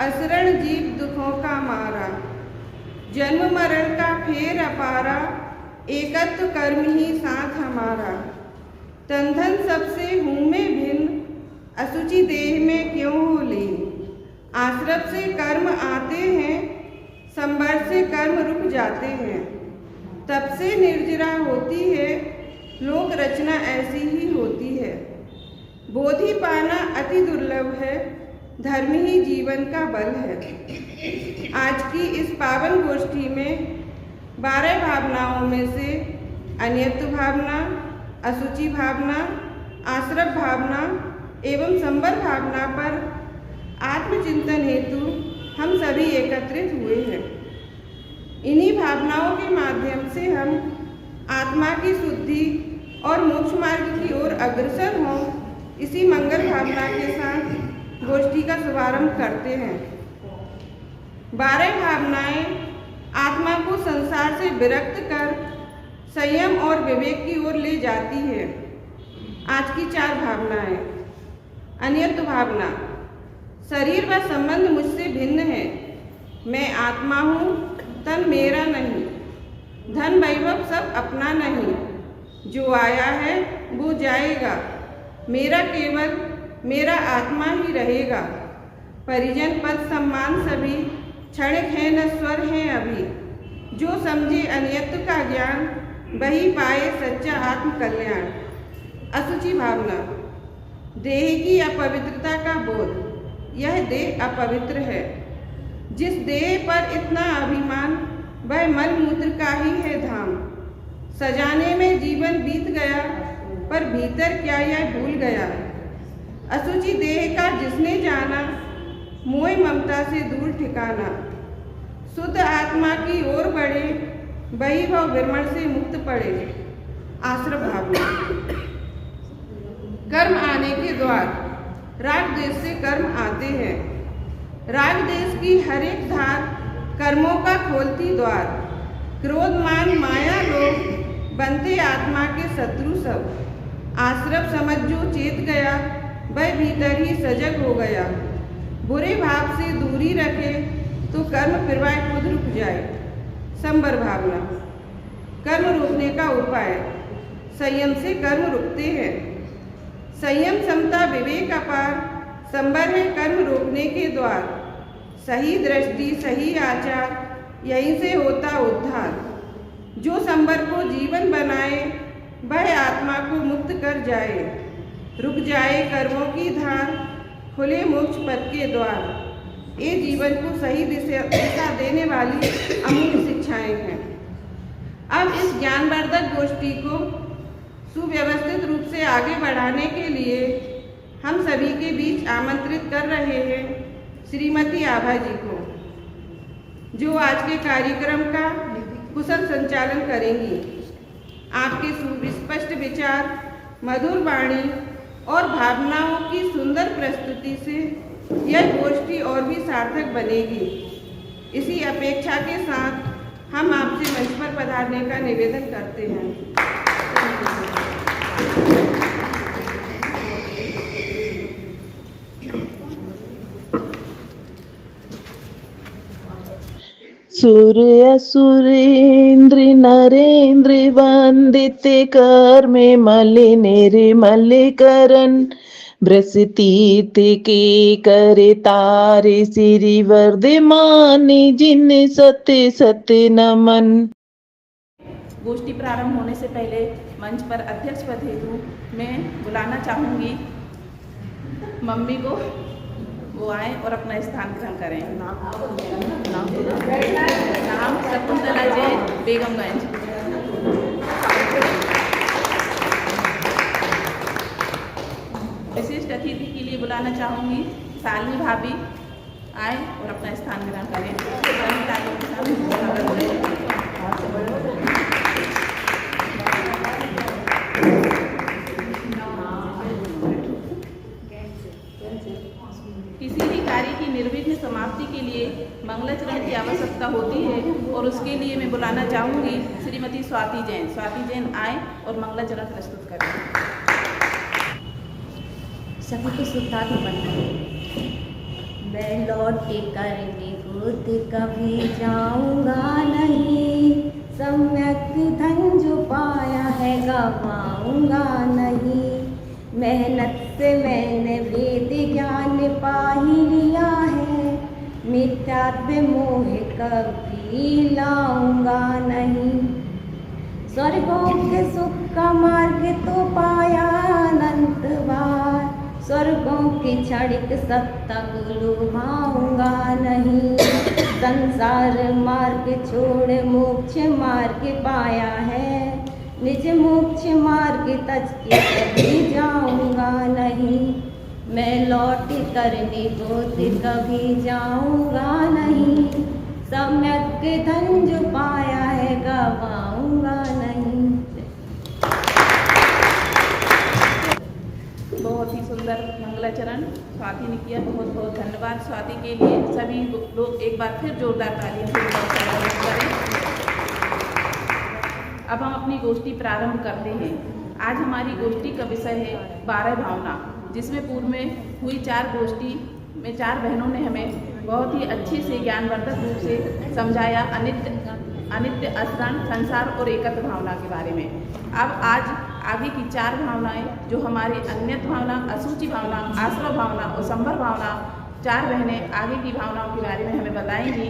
असरण जीव दुखों का मारा, जन्म मरण का फेर अपारा, एकत्व कर्म ही साथ हमारा। तन धन सबसे हूँ मैं भिन्न, असुचि देह में क्यों हो लीन। आश्रम से कर्म आते हैं, संबर से कर्म रुक जाते हैं। तब से निर्जरा होती है, लोक रचना ऐसी ही होती है। बोधि पाना अति दुर्लभ है, धर्म ही जीवन का बल है। आज की इस पावन गोष्ठी में 12 भावनाओं में से अन्यत्व भावना, असुचि भावना, आश्रम भावना एवं संबर भावना पर आत्मचिंतन हेतु हम सभी एकत्रित हुए हैं। इन्हीं भावनाओं के माध्यम से हम आत्मा की शुद्धि और मोक्ष मार्ग की ओर अग्रसर हों, इसी मंगल भावना के साथ गोष्ठी का शुभारंभ करते हैं। 12 भावनाएं आत्मा को संसार से विरक्त कर संयम और विवेक की ओर ले जाती है। आज की 4 भावनाएं। अन्यत्व भावना, शरीर व संबंध मुझसे भिन्न है, मैं आत्मा हूँ, तन मेरा नहीं, धन वैभव सब अपना नहीं, जो आया है वो जाएगा, मेरा केवल मेरा आत्मा ही रहेगा। परिजन पद सम्मान सभी क्षणिक है, नश्वर है अभी, जो समझे अन्यत्व का ज्ञान वही पाए सच्चा आत्म कल्याण। असुचि भावना, देह की अपवित्रता का बोध, यह देह अपवित्र है। जिस देह पर इतना अभिमान वह मल मूत्र का ही है धाम। सजाने में जीवन बीत गया पर भीतर क्या यह भूल गया। असुचि देह का जिसने जाना, मोह ममता से दूर ठिकाना। शुद्ध आत्मा की ओर बढ़े, वही भव विरमण से मुक्त पड़े। आश्रम भावना, कर्म आने के द्वार, राग देश से कर्म आते हैं। राग देश की हर एक धार कर्मों का खोलती द्वार। क्रोध मान माया लोग बनते आत्मा के शत्रु सब। आश्रम समझ जो चेत गया, वह भीतर ही सजग हो गया। बुरे भाव से दूरी रखे तो कर्म प्रवाह खुद रुक जाए। संबर भावना, कर्म रोकने का उपाय, संयम से कर्म रुकते हैं। संयम समता विवेक अपार, संबर है कर्म रोकने के द्वार। सही दृष्टि सही आचार, यहीं से होता उद्धार। जो संबर को जीवन बनाए, वह आत्मा को मुक्त कर जाए। रुक जाए कर्मों की धार, खुले मोक्ष पद के द्वार। ये जीवन को सही दिशा देने वाली अमूल्य शिक्षाएं हैं। अब इस ज्ञानवर्धक गोष्ठी को सुव्यवस्थित रूप से आगे बढ़ाने के लिए हम सभी के बीच आमंत्रित कर रहे हैं श्रीमती आभा जी को, जो आज के कार्यक्रम का कुशल संचालन करेंगी। आपके सुस्पष्ट विचार, मधुर वाणी और भावनाओं की सुंदर प्रस्तुति से यह गोष्ठी और भी सार्थक बनेगी। इसी अपेक्षा के साथ हम आपसे मंच पर पधारने का निवेदन करते हैं। सूर्य सुरेंद्र नरेंद्र वंदित कर में मलिनेरि मलिकरण ब्रसतीत के करे तारे सिरि वर्धमानी जिन सत्य सत्य नमन। गोष्ठी प्रारंभ होने से पहले मंच पर अध्यक्ष पद हेतु मैं बुलाना चाहूँगी मम्मी को, वो आए और अपना स्थान ग्रहण करें। नाम शकुंतला जैन, बेगमगंज। विशिष्ट अतिथि के लिए बुलाना चाहूँगी शालिनी भाभी, आए और अपना स्थान ग्रहण करें। किसी भी कार्य की निर्विघ्न समाप्ति के लिए मंगलाचरण की आवश्यकता होती है और उसके लिए मैं बुलाना चाहूँगी श्रीमती स्वाति जैन। स्वाति जैन आए और मंगलाचरण प्रस्तुत करें। सभी को शुद्धात्मा बनना है। मैं लौट कर निकुत कभी जाऊंगा नहीं, सम्यक धन जो पाया है गवाऊंगा नहीं। मेहनत से मैंने वेद ज्ञान पा ही लिया है, मिथ्यात्व मोह कभी लाऊंगा नहीं। स्वर्गों के सुख का मार्ग तो पाया अनंत बार, स्वर्गों की क्षणिक सत्ता को लुभाऊंगा नहीं। संसार मार्ग छोड़ मोक्ष मार्ग पाया है, निज मोक्ष मार्ग तज के कभी जाऊंगा नहीं। मैं लौट कर निकुत कभी जाऊंगा नहीं, सम्यक धन जो पाया है गवाऊंगा नहीं। बहुत ही सुंदर मंगलाचरण स्वाति ने किया। बहुत बहुत धन्यवाद स्वाति के लिए। सभी लोग एक बार फिर जोरदार तालियां करें। अब हम अपनी गोष्ठी प्रारंभ करते हैं। आज हमारी गोष्ठी का विषय है 12 भावना, जिसमें पूर्व में हुई 4 गोष्ठी में 4 बहनों ने हमें बहुत ही अच्छे से ज्ञानवर्धक रूप से समझाया अनित्य, असरण, संसार और एकत्व भावना के बारे में। अब आज आगे की 4 भावनाएं जो हमारी अन्यत भावना, असूचि भावना, आश्रव भावना और संभर भावना, 4 बहनें आगे की भावनाओं के बारे में हमें बताएंगी।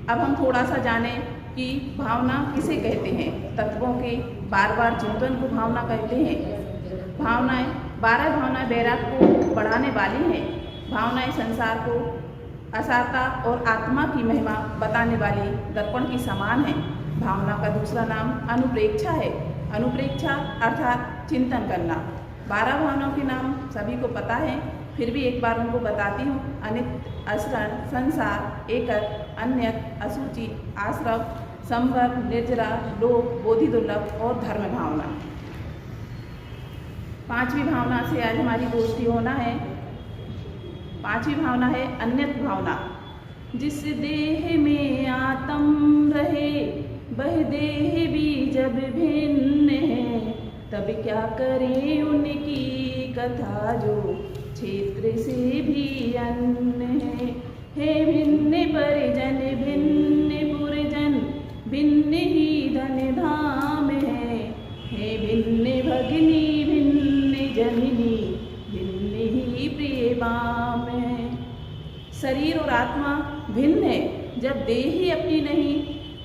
अब हम थोड़ा सा जानें कि भावना किसे कहते हैं। तत्वों के बार बार चिंतन को भावना कहते हैं। भावनाएं 12 भावनाएं वैराग को बढ़ाने वाली हैं। भावनाएं संसार को असारता और आत्मा की महिमा बताने वाली दर्पण की समान है। भावना का दूसरा नाम अनुप्रेक्षा है। अनुप्रेक्षा अर्थात चिंतन करना। 12 भावनाओं के नाम सभी को पता है, फिर भी एक बार उनको बताती हूँ। अनित्य, असरण, संसार, एकत, अन्यत, असूचि, आश्रव, संवर, निर्जरा, लोक, बोधि दुर्लभ और धर्म भावना। 5वीं भावना से आज हमारी गोष्ठी होना है। 5वीं भावना है अन्यत भावना। जिस देह में आत्म रहे वह देह भी जब भिन्न है, तब क्या करे उनकी कथा जो क्षेत्र से भी अन्य है। भिन्न परिजन भिन्न पुरजन, भिन्न ही धन धाम है। भिन्न भगिनी भिन्न जननी, भिन्न ही प्रिय बाम है। शरीर और आत्मा भिन्न है। जब देह ही अपनी नहीं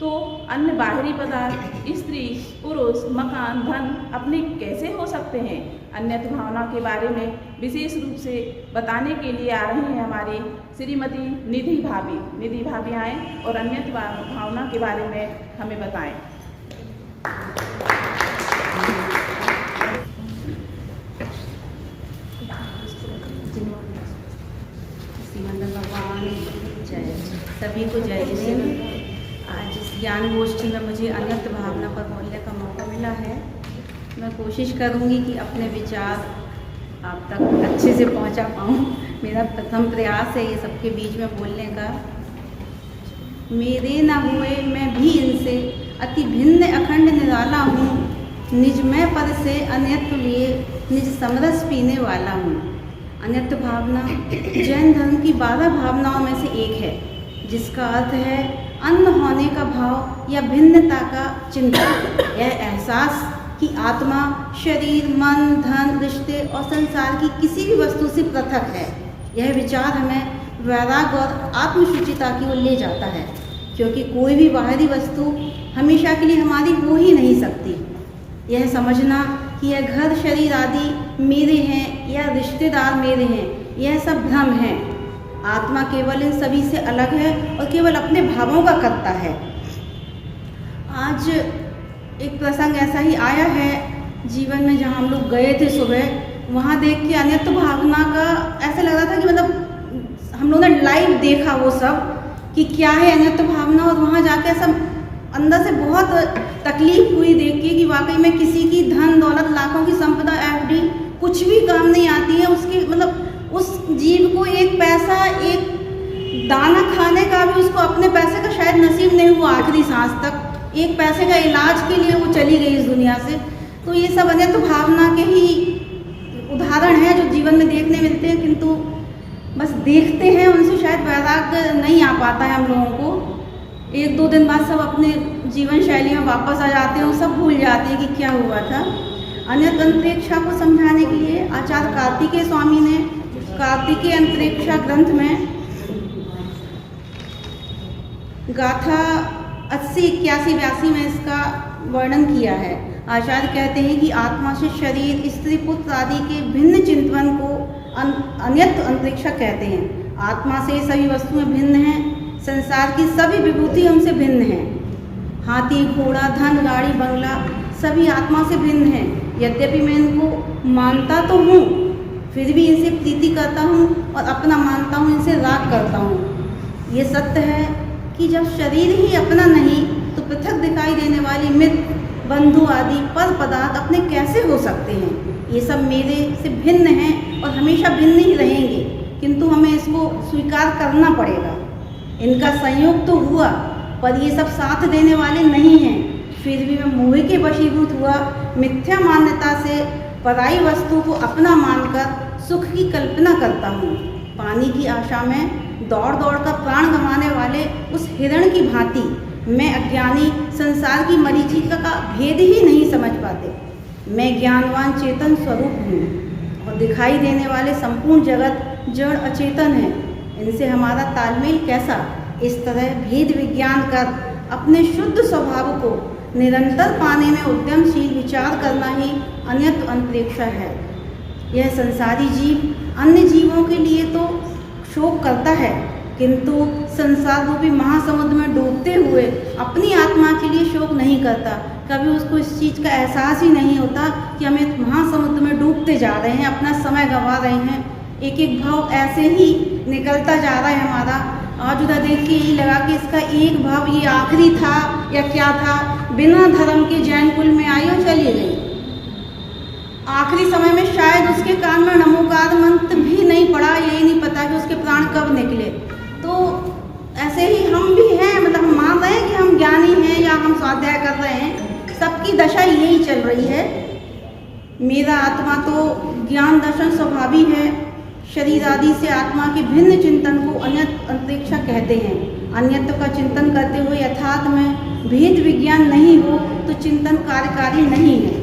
तो अन्य बाहरी पदार्थ, स्त्री, पुरुष, मकान, धन अपने कैसे हो सकते हैं। अन्यत भावना के बारे में विशेष रूप से बताने के लिए आ रही हैं हमारी श्रीमती निधि भाभी। निधि भाभी आएँ और अन्यत भावना के बारे में हमें बताएं। भगवान जय। सभी को जय श्री। आज इस ज्ञान गोष्ठी में मुझे अन्यत भावना पर बोलने का मौका मिला है। मैं कोशिश करूंगी कि अपने विचार आप तक अच्छे से पहुंचा पाऊं। मेरा प्रथम प्रयास है ये सबके बीच में बोलने का। मेरे न हुए मैं भी इनसे अति भिन्न अखंड निराला हूँ, निज में पद से अन्यत्व लिए निज समरस पीने वाला हूँ। अन्यत्व भावना जैन धर्म की 12 भावनाओं में से एक है, जिसका अर्थ है अन्न होने का भाव या भिन्नता का चिंतन। यह एहसास कि आत्मा शरीर, मन, धन, रिश्ते और संसार की किसी भी वस्तु से पृथक है। यह विचार हमें वैराग और आत्मशुचिता की ओर ले जाता है, क्योंकि कोई भी बाहरी वस्तु हमेशा के लिए हमारी हो ही नहीं सकती। यह समझना कि यह घर, शरीर आदि मेरे हैं या रिश्तेदार मेरे हैं, यह सब भ्रम है। आत्मा केवल इन सभी से अलग है और केवल अपने भावों का करता है। आज एक प्रसंग ऐसा ही आया है जीवन में, जहाँ हम लोग गए थे सुबह। वहाँ देख के अन्यत्व भावना का ऐसा लग रहा था कि मतलब हम लोगों ने लाइव देखा वो सब कि क्या है अन्यत्व भावना। और वहाँ जाके ऐसा अंदर से बहुत तकलीफ हुई देख के कि वाकई में किसी की धन दौलत, लाखों की संपदा, एफडी कुछ भी काम नहीं आती है। उसकी मतलब उस जीव को एक पैसा, एक दाना खाने का भी उसको अपने पैसे का शायद नसीब नहीं हुआ आखिरी सांस तक। एक पैसे का इलाज के लिए वो चली गई इस दुनिया से। तो ये सब अन्यत्व भावना के ही उदाहरण हैं जो जीवन में देखने मिलते हैं। किंतु बस देखते हैं, उनसे शायद वैराग्य नहीं आ पाता है हम लोगों को। 1-2 दिन बाद सब अपने जीवन शैली में वापस आ जाते हैं, सब भूल जाते हैं कि क्या हुआ था। अन्यत अंतरिक्षा को समझाने के लिए आचार्य कार्तिकेय स्वामी ने कार्तिकेय अंतरिक्षा ग्रंथ में गाथा 80, 81, 82 में इसका वर्णन किया है। आचार्य कहते हैं कि आत्मा से शरीर, स्त्री, पुत्र आदि के भिन्न चिंतन को अन्यत अंतरिक्षा कहते हैं। आत्मा से सभी वस्तुएं भिन्न हैं, संसार की सभी विभूति हमसे भिन्न हैं। हाथी, घोड़ा, धन, गाड़ी, बंगला सभी आत्मा से भिन्न हैं। यद्यपि मैं इनको मानता तो हूँ, फिर भी इनसे प्रीति करता हूँ और अपना मानता हूँ, इनसे राग करता हूँ। ये सत्य है कि जब शरीर ही अपना नहीं तो पृथक दिखाई देने वाली मित्र, बंधु आदि पर पदार्थ अपने कैसे हो सकते हैं। ये सब मेरे से भिन्न हैं और हमेशा भिन्न ही रहेंगे, किंतु हमें इसको स्वीकार करना पड़ेगा। इनका संयोग तो हुआ, पर ये सब साथ देने वाले नहीं हैं। फिर भी मैं मोह के वशीभूत हुआ मिथ्या मान्यता से पराई वस्तु को अपना मानकर सुख की कल्पना करता हूँ। पानी की आशा में दौड़ दौड़ कर प्राण गंवाने वाले उस हिरण की भांति मैं अज्ञानी संसार की मरीचिका का भेद ही नहीं समझ पाते। मैं ज्ञानवान चेतन स्वरूप हूँ और दिखाई देने वाले संपूर्ण जगत जड़ अचेतन है। इनसे हमारा तालमेल कैसा? इस तरह भेद विज्ञान कर अपने शुद्ध स्वभाव को निरंतर पाने में उद्यमशील विचार करना ही अन्यत अंतरिक्षा है। यह संसारी जीव अन्य जीवों के लिए तो शोक करता है, किंतु संसार रूपी महासमुद्र में डूबते हुए अपनी आत्मा के लिए शोक नहीं करता। कभी उसको इस चीज़ का एहसास ही नहीं होता कि हम एक महासमुद्र में डूबते जा रहे हैं, अपना समय गंवा रहे हैं। एक एक भाव ऐसे ही निकलता जा रहा है हमारा। आज उधर देख के यही लगा कि इसका एक भाव ये आखिरी था या क्या था। बिना धर्म के जैन कुल में आई और चली गई। आखिरी समय में शायद उसके कान में नमोकार मंत्र भी नहीं पड़ा, यही नहीं पता कि उसके प्राण कब निकले। तो ऐसे ही हम भी हैं, मतलब हम मान रहे हैं कि हम ज्ञानी हैं या हम स्वाध्याय कर रहे हैं, सबकी दशा यही चल रही है। मेरा आत्मा तो ज्ञान दर्शन स्वभावी है। शरीर आदि से आत्मा के भिन्न चिंतन को अन्यत अंतरिक्षा कहते हैं। अन्यत्व का चिंतन करते हुए यथार्थ में भेद विज्ञान नहीं हो तो चिंतन कार्यकारी नहीं है।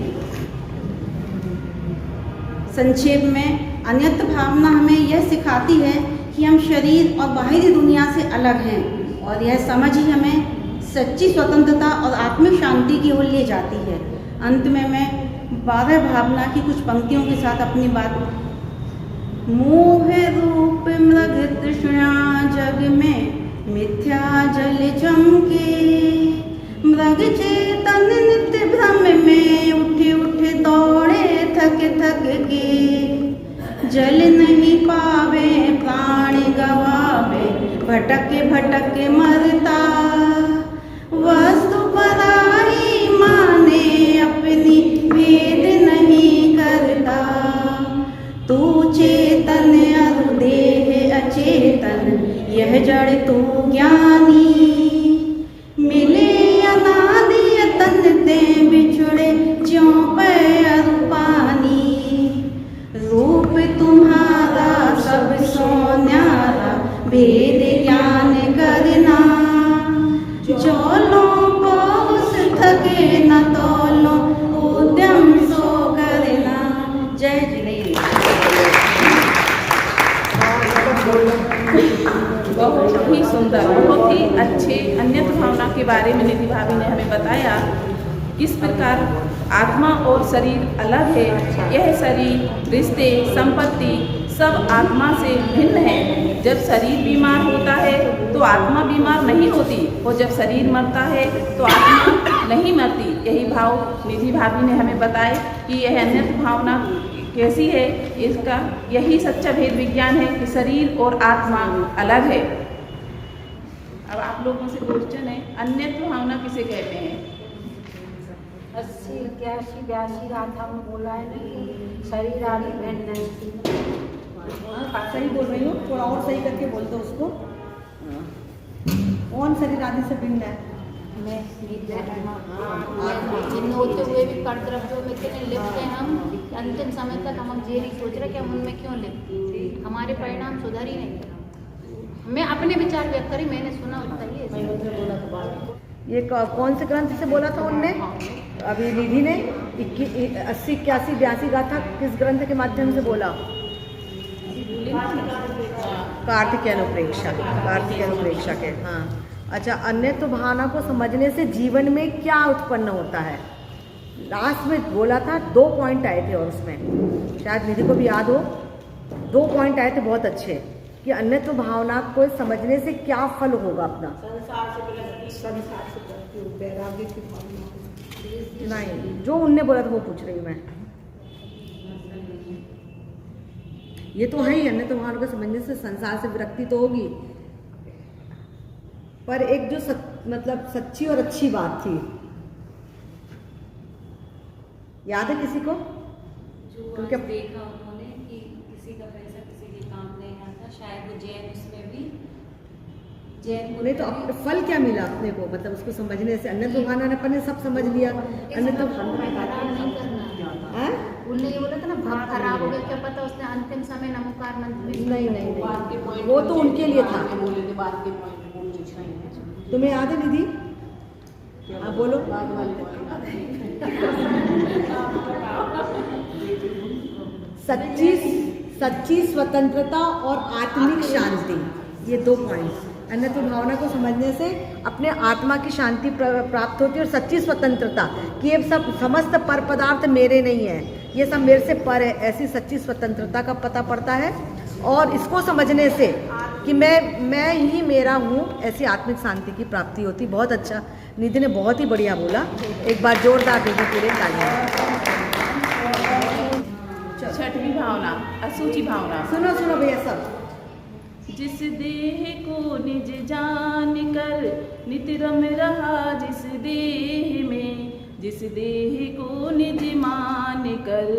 संक्षेप में अन्यत भावना हमें यह सिखाती है कि हम शरीर और बाहरी दुनिया से अलग हैं, और यह समझ ही हमें सच्ची स्वतंत्रता और आत्मिक शांति की ओर ले जाती है। अंत में मैं 12 भावना की कुछ पंक्तियों के साथ अपनी बात। मोह रूप मृग तृष्णा जग में मिथ्या जल चमके, मृग चेतन नित्य भ्रम में उठे उठे दौड़े थक थक के, जल नहीं पावे प्राण गवावे, भटके भटके मरता, वस्तु पराई माने अपनी भेद नहीं करता। तू चेतन अरु देह अचेतन, यह जड़ तू ज्ञानी, मिले अनादि तन ते बिछुड़े ज्यों पे अरु पानी। रूप तुम्हारा सब सो न्यारा, भेद ज्ञान करना, चलो पौस थके न तोलो, उद्यम सो करना। जय जिनेन्द्र। बहुत ही सुंदर, बहुत ही अच्छे अन्यत भावना के बारे में निधि भाभी ने हमें बताया। किस प्रकार आत्मा और शरीर अलग है। यह शरीर, रिश्ते, संपत्ति सब आत्मा से भिन्न है। जब शरीर बीमार होता है तो आत्मा बीमार नहीं होती, और जब शरीर मरता है तो आत्मा नहीं मरती। यही भाव निधि भाभी ने हमें बताए कि यह अन्यत भावना कैसी है। इसका यही सच्चा भेद विज्ञान है कि शरीर और आत्मा अलग है। अब आप लोगों से क्वेश्चन है, अन्यत भावना किसे कहते हैं? 80, 81, 82 गाथा में बोला है कि शरीर आदि भिन्न है। सही बोल रही हूँ, थोड़ा और सही करके बोल दो उसको। कौन शरीर आदि से भिन्न है? में जिन होते हुए भी कर्तव्यों में कितने लिप्त हैं हम, अंतिम समय तक हम ये नहीं सोच रहे कि हम उनमें क्यों लिप्त। हमारे परिणाम सुधर ही नहीं रहा। मैं अपने विचार व्यक्त करी, मैंने सुना बताइए। ये कौन से ग्रंथ से बोला था उनने? अभी निधि ने 80, 81, 82 गाथा किस ग्रंथ के माध्यम से बोला? कार्तिकेय अनुप्रेक्षा के। हाँ, अच्छा, अन्यत्व भावना को समझने से जीवन में क्या उत्पन्न होता है? लास्ट में बोला था, 2 पॉइंट आए थे और उसमें शायद निधि को भी याद हो, 2 पॉइंट आए थे बहुत अच्छे कि अन्यत्व भावना को समझने से क्या फल होगा अपना। नहीं, जो उनने बोला था वो पूछ रही हूँ मैं। ये तो है ही, अन्यत्व भावना को समझने से संसार से विरक्ति तो होगी, पर एक जो मतलब सच्ची और अच्छी बात थी, याद है किसी को? क्योंकि देखा उन्होंने कि किसी का पैसा किसी के काम नहीं आता, शायद वो जैन उसमें भी जैन नहीं तो फल क्या मिला अपने को, मतलब उसको समझने से। अन्यत्व भावना ने अपन ने सब समझ लिया। अन्यत्व उन्होंने ये बोला था ना, भाव खराब हो गया, क्या पता उसने अंतिम समय नमोकार मंत्र में नहीं, वो तो उनके लिए था। तुम्हें याद है निधि? हाँ बोलो। सच्ची स्वतंत्रता और आत्मिक शांति, ये 2 पॉइंट्स। अन्यत्व भावना को समझने से अपने आत्मा की शांति प्राप्त होती है और सच्ची स्वतंत्रता कि ये सब समस्त पर पदार्थ मेरे नहीं है, ये सब मेरे से पर है, ऐसी सच्ची स्वतंत्रता का पता पड़ता है। और इसको समझने से कि मैं ही मेरा हूँ, ऐसी आत्मिक शांति की प्राप्ति होती। बहुत अच्छा, निधि ने बहुत ही बढ़िया बोला। एक बार जोरदार दीजिए पूरे तालियां। छठवीं भावना, असूची भावना। सुनो भैया सब। जिस देह को निज जान कर नित रम रहा जिस देह में, जिस देह को निज मान कर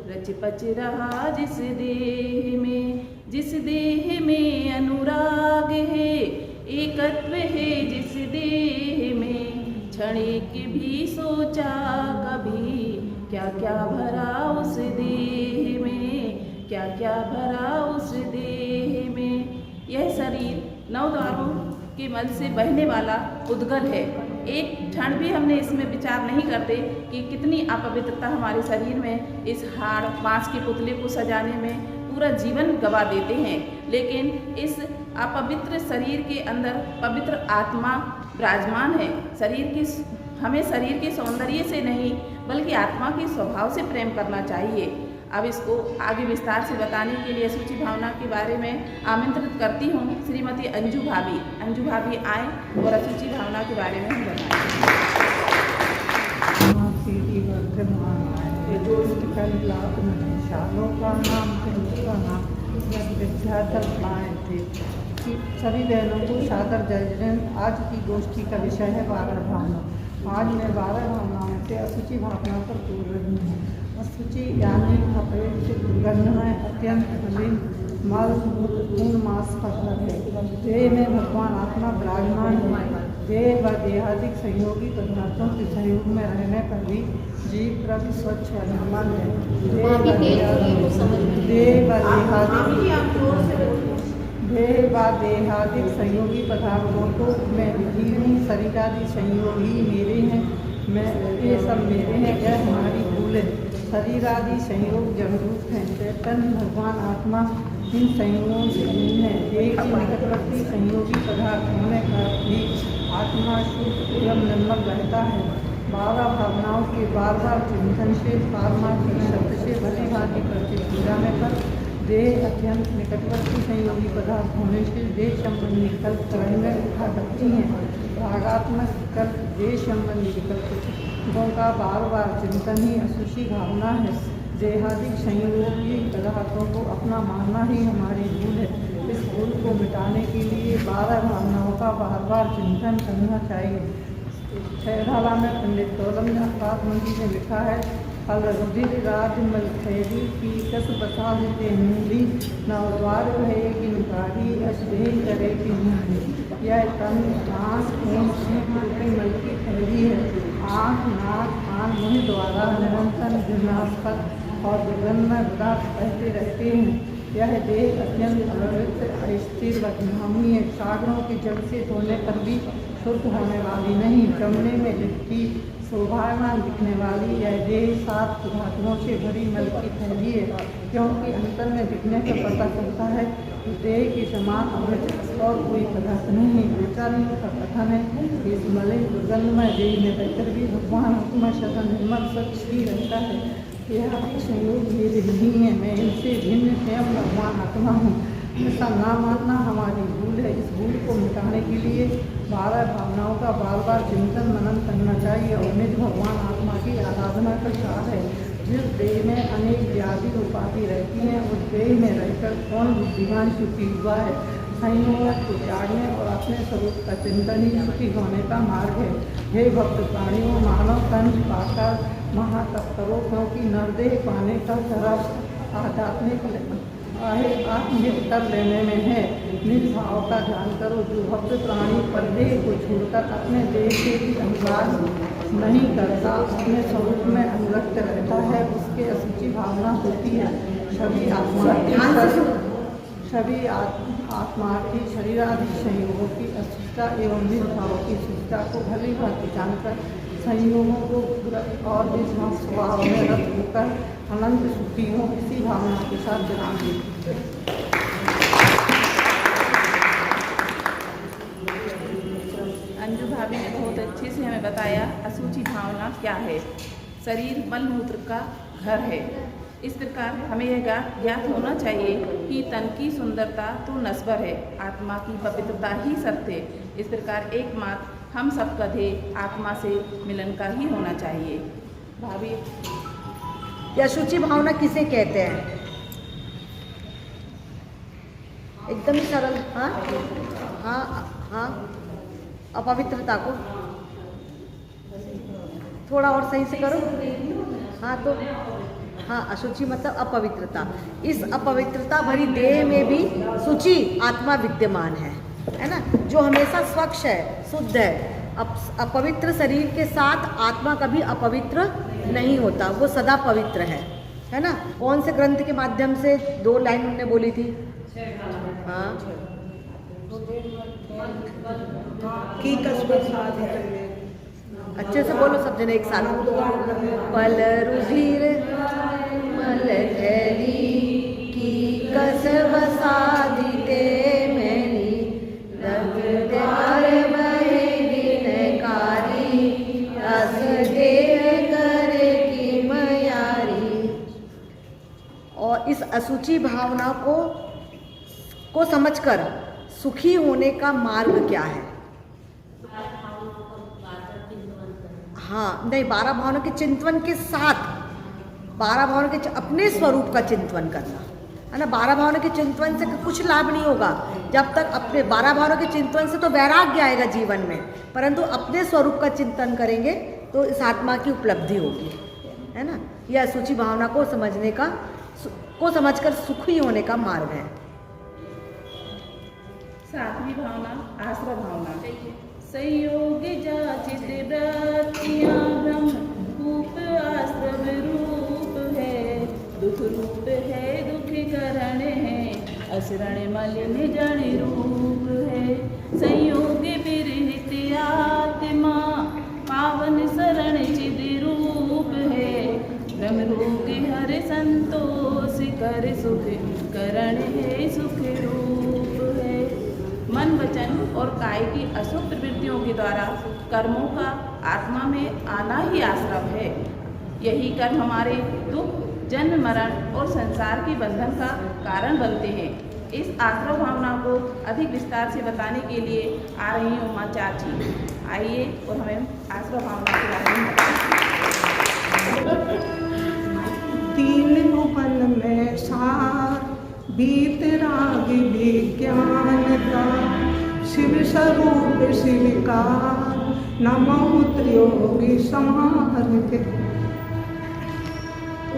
रच पच रहा जिस देह में, जिस देह में अनुराग है एकत्व है जिस देह में, क्षणिक भी सोचा कभी क्या क्या भरा उस देह में, क्या क्या भरा उस देह में। यह शरीर 9 द्वारों के मल से बहने वाला उद्गल है। एक क्षण भी हमने इसमें विचार नहीं करते कि कितनी अपवित्रता हमारे शरीर में, इस हाड़ बांस के पुतले को सजाने में पूरा जीवन गवा देते हैं। लेकिन इस अपवित्र शरीर के अंदर पवित्र आत्मा विराजमान है। हमें शरीर के सौंदर्य से नहीं बल्कि आत्मा के स्वभाव से प्रेम करना चाहिए। अब इसको आगे विस्तार से बताने के लिए असूची भावना के बारे में आमंत्रित करती हूँ श्रीमती अंजू भाभी। अंजू भाभी आए और असूची भावना के बारे में हम बताएं। सभी बहनों को सादर जय। आज की गोष्ठी का विषय है 12 भावना। आज मैं 12 भावनाओं से असूची भावना पर बोल रही हूँ। असूची यानी अपेक्ष दुर्गंध है, अत्यंत मलिन मल पूर्ण मास का घर है। देह में भगवान आत्मा विराजमान है। देह व देहादिक सहयोगी पदार्थों के सहयोग में रहने पर भी जीव प्रति स्वच्छ और निर्मल है। देह व देहादिक संयोगी पदार्थों को मैं विधि हूँ। शरीर आदि संयोगी मेरे हैं, मैं ये सब मेरे हैं, यह हमारी भूल है। शरीर आदि संयोग जमरूप हैं, चैतन्य भगवान आत्मा इन संयोगों से भिन्न है। देह के निकटवर्ती संयोगी पदार्थ होने पर भी आत्मा शुद्ध एवं निर्मल रहता है। 12 भावनाओं के बार बार चिंतन से पारमार्थिक शब्द से भली भांति परिचित जाने पर देह अत्यंत निकटवर्ती संयोगी पदार्थ होने से देह संबंधी विकल्प तरंगें उठा सकती हैं। भागात्मक विकल्प देह संबंधी विकल्पों का बार बार चिंतन ही असूची भावना है। देहादिक संयोगी पदार्थों को अपना मानना ही हमारी भूल है। इस भूल को मिटाने के लिए 12 भावनाओं का बार बार चिंतन करना चाहिए। छहराला में पंडित तोलम मंत्री ने लिखा है, अलरुधिर राज मलखैरी की कस बसा देते मूली नवद्वार भये गिनकारी अश्देह करे की मूली। यह तन आँख खून सीख रूपी मल की थैली है। आँख नाक कान मुँह द्वारा निरंतर घृणास्पद और दुर्गंध पदार्थ बहते रहते हैं। यह देह अत्यंत अवृत अस्थिर व घामनीय, सागरों के जल से धोने पर भी शुद्ध होने वाली नहीं, जमने में लिपटी शोभायमान दिखने वाली यह देह 7 धातुओं से भरी मल की थैली है, क्योंकि अंतर में दिखने पर पता चलता है कि देह के समान अवृत और कोई पदार्थ नहीं। आचार्य का कथन है कि इस मलिन दुर्गंधमय देह में रहकर भी भगवान आत्मा सदा निर्मल स्वच्छ ही रहता है। यह संयोग भेद नहीं है, मैं इनसे भिन्न स्वयं भगवान आत्मा हूँ। ऐसा ना मानना हमारी भूल है। इस भूल को मिटाने के लिए 12 भावनाओं का बार बार चिंतन मनन करना चाहिए और निज भगवान आत्मा की आराधना का साथ है। जिस देह में अनेक व्याधि उपाधि रहती हैं, उस देह में रहकर कौन बुद्धिमान सुखी हुआ है। संयोग को त्यागने और अपने स्वरूप का चिंतन ही सुखी होने का मार्ग है। हे भक्त प्राणियों, मानव तन पाकर महातत्परों, क्योंकि नरदेह पाने का सरस आध्यात्मिक आत्मिक कर लेने में है। निज भाव का ध्यान करो। जो भक्त प्राणी परदेह को छोड़कर अपने देह से भी अनुराग नहीं करता, अपने स्वरूप में अनुरक्त रहता है, उसके अशुचि भावना होती है। सभी आत्मार्थी शरीर आदि संयोगों की अशुचता एवं निज भाव की शुद्धता को भली भांति जानकर संयोगों को और निज स्वभाव में रत होकर अनंत सुखी हो, इसी भावना के साथ विराम दीजिए। अंजू भाभी ने बहुत अच्छे से हमें बताया अशुचि भावना क्या है। शरीर मल मूत्र का घर है। इस प्रकार हमें यह ज्ञात होना चाहिए कि तन की सुंदरता तो नश्वर है, आत्मा की पवित्रता ही सत्य है। इस प्रकार एकमात्र हम सबका ध्येय आत्मा से मिलन का ही होना चाहिए। भाभी, या अशुचि भावना किसे कहते हैं? एकदम ही सरल। हाँ हाँ हाँ, अपवित्रता को थोड़ा और सही से करो। हाँ तो हाँ, अशुचि मतलब अपवित्रता। इस अपवित्रता भरी देह में भी शुचि आत्मा विद्यमान है ना, जो हमेशा स्वच्छ है, शुद्ध है। अपवित्र शरीर के साथ आत्मा कभी अपवित्र नहीं होता, वो सदा पवित्र है ना। कौन से ग्रंथ के माध्यम से 2 लाइन उन्होंने बोली थी? हाँ, की कसबत साध है। अच्छे से बोलो सब जने एक साथ। पल रुधिर मल धैली की कसब साधिते मैनी, लग द्वार बहे विनकारी, रस देह करे की मयारी। और इस अशुचि भावना को समझकर सुखी होने का मार्ग क्या है? हाँ नहीं, 12 भावनाओं के चिंतन के साथ 12 भावनाओं के अपने स्वरूप का चिंतन करना है ना। 12 भावनाओं के चिंतन से कुछ लाभ नहीं होगा जब तक अपने 12 भावनाओं के चिंतन से तो वैराग्य आएगा जीवन में, परंतु अपने स्वरूप का चिंतन करेंगे तो इस आत्मा की उपलब्धि होगी, है ना। यह अशुचि भावना को समझकर सुखी होने का मार्ग है। 7वीं भावना आश्रय भावना। संयोग जाचित व्रतियाँ ब्रह्म रूप आश्रम रूप है, दुख रूप है दुख करण है, असरण मलिन जन रूप है। संयोग विरहित आत्मा पावन शरण चिद रूप है, ब्रह्म रोग हर संतोष कर सुख करण है सुख रूप है। मन वचन और काय की अशुभ प्रवृत्तियों के द्वारा कर्मों का आत्मा में आना ही आश्रम है। यही कर्म हमारे दुख, जन्म मरण और संसार के बंधन का कारण बनते हैं। इस आश्रम भावना को अधिक विस्तार से बताने के लिए आ रही हैं उमा चाची। आइए और हमें आश्रम भावना के बारे में बताइए। 3 भुवन में सार बीत राग विज्ञान का, शिव स्वरूप शिवकार नमो त्रियोगी समार्ग।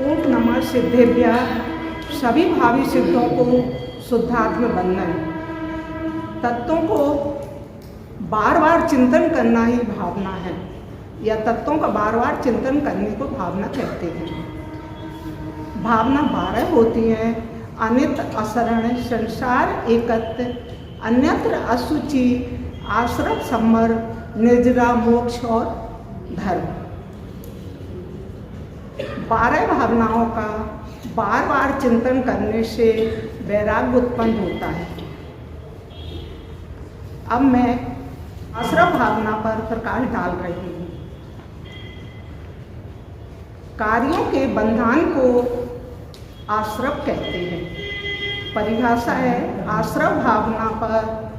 ओम नमः सिद्धेभ्य। सभी भावी सिद्धों को शुद्धात्म बंधन। तत्वों को बार बार चिंतन करना ही भावना है, या तत्वों का बार बार चिंतन करने को भावना कहते हैं। भावना 12 होती हैं, अनित असरण संसार एकत्र अन्यत्र असुचि आश्रम सम्मर निर्जरा मोक्ष और धर्म। 12 भावनाओं का बार बार चिंतन करने से वैराग्य उत्पन्न होता है। अब मैं आश्रम भावना पर प्रकाश डाल रही हूँ। कार्यों के बंधन को आश्रम कहते हैं। परिभाषा है आश्रम भावना पर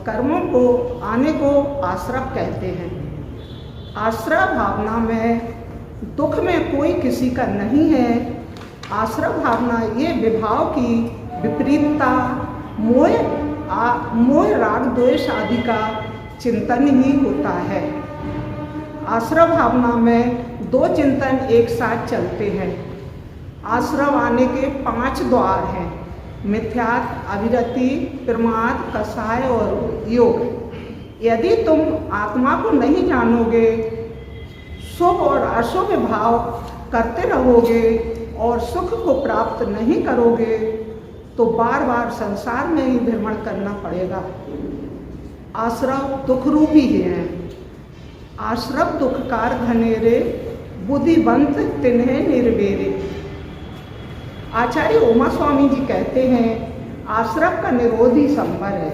कर्मों को आने को आश्रम कहते हैं। आश्रम भावना में दुख में कोई किसी का नहीं है। आश्रम भावना ये विभाव की विपरीतता मोह राग द्वेष आदि का चिंतन ही होता है। आश्रम भावना में 2 चिंतन एक साथ चलते हैं। आश्रम आने के 5 द्वार हैं, मिथ्यात्व, अविरति, प्रमाद, कषाय और योग। यदि तुम आत्मा को नहीं जानोगे, शुभ और अशुभ भाव करते रहोगे और सुख को प्राप्त नहीं करोगे तो बार बार संसार में ही भ्रमण करना पड़ेगा। आश्रम दुख रूपी है। आश्रम दुखकार घनेरे बुद्धिवंत तिन्हें निर्वेरे। आचार्य उमा स्वामी जी कहते हैं आश्रम का निरोध ही संभव है।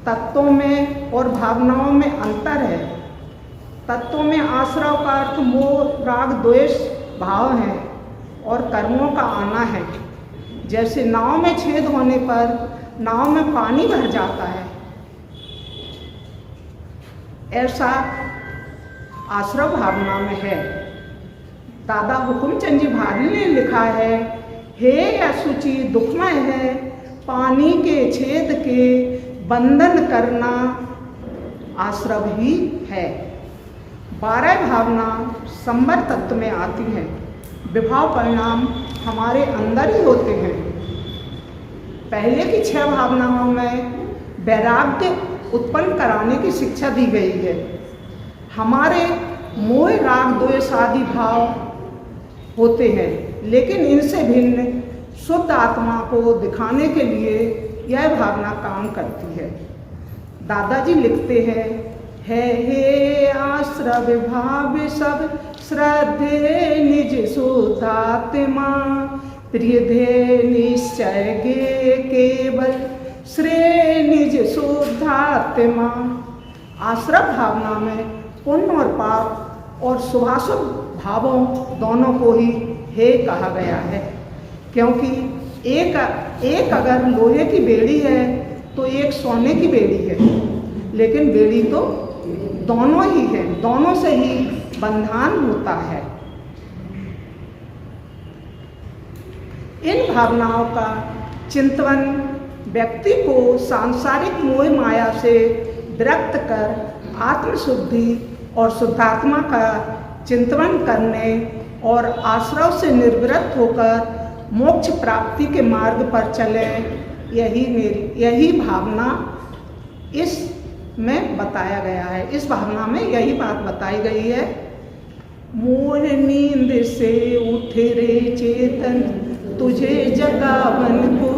तत्वों में और भावनाओं में अंतर है। तत्वों में आश्रम का अर्थ मोह राग द्वेष भाव है और कर्मों का आना है। जैसे नाव में छेद होने पर नाव में पानी भर जाता है, ऐसा आश्रम भावना में है। दादा हुकुमचंद जी भारी ने लिखा है, हे असुचि दुखमय है, पानी के छेद के बंधन करना आश्रम ही है। 12 भावना संबर तत्व में आती हैं। विभाव परिणाम हमारे अंदर ही होते हैं। पहले की 6 भावनाओं में वैराग्य उत्पन्न कराने की शिक्षा दी गई है। हमारे मोह राग द्वेष आदि भाव होते हैं, लेकिन इनसे भिन्न शुद्ध आत्मा को दिखाने के लिए यह भावना काम करती है। दादाजी लिखते हैं, हे आश्रव भाव सब श्रद्धे निज शुद्धात्मा, प्रियधे निश्चय गे केवल श्रेय निज शुद्धात्मा। आश्रम भावना में पुण्य और पाप और शुभाशुभ भावों दोनों को ही हे कहा गया है, क्योंकि एक अगर लोहे की बेड़ी है तो एक सोने की बेड़ी है, लेकिन बेड़ी तो दोनों ही है, दोनों से ही बंधन होता है। इन भावनाओं का चिंतन व्यक्ति को सांसारिक मोह माया से विरक्त कर आत्मशुद्धि और शुद्धात्मा का चिंतन करने और आश्रव से निर्वृत्त होकर मोक्ष प्राप्ति के मार्ग पर चले, यही भावना इस में बताया गया है। इस भावना में यही बात बताई गई है। मोह नींद से उठे रे चेतन, तुझे जगावन को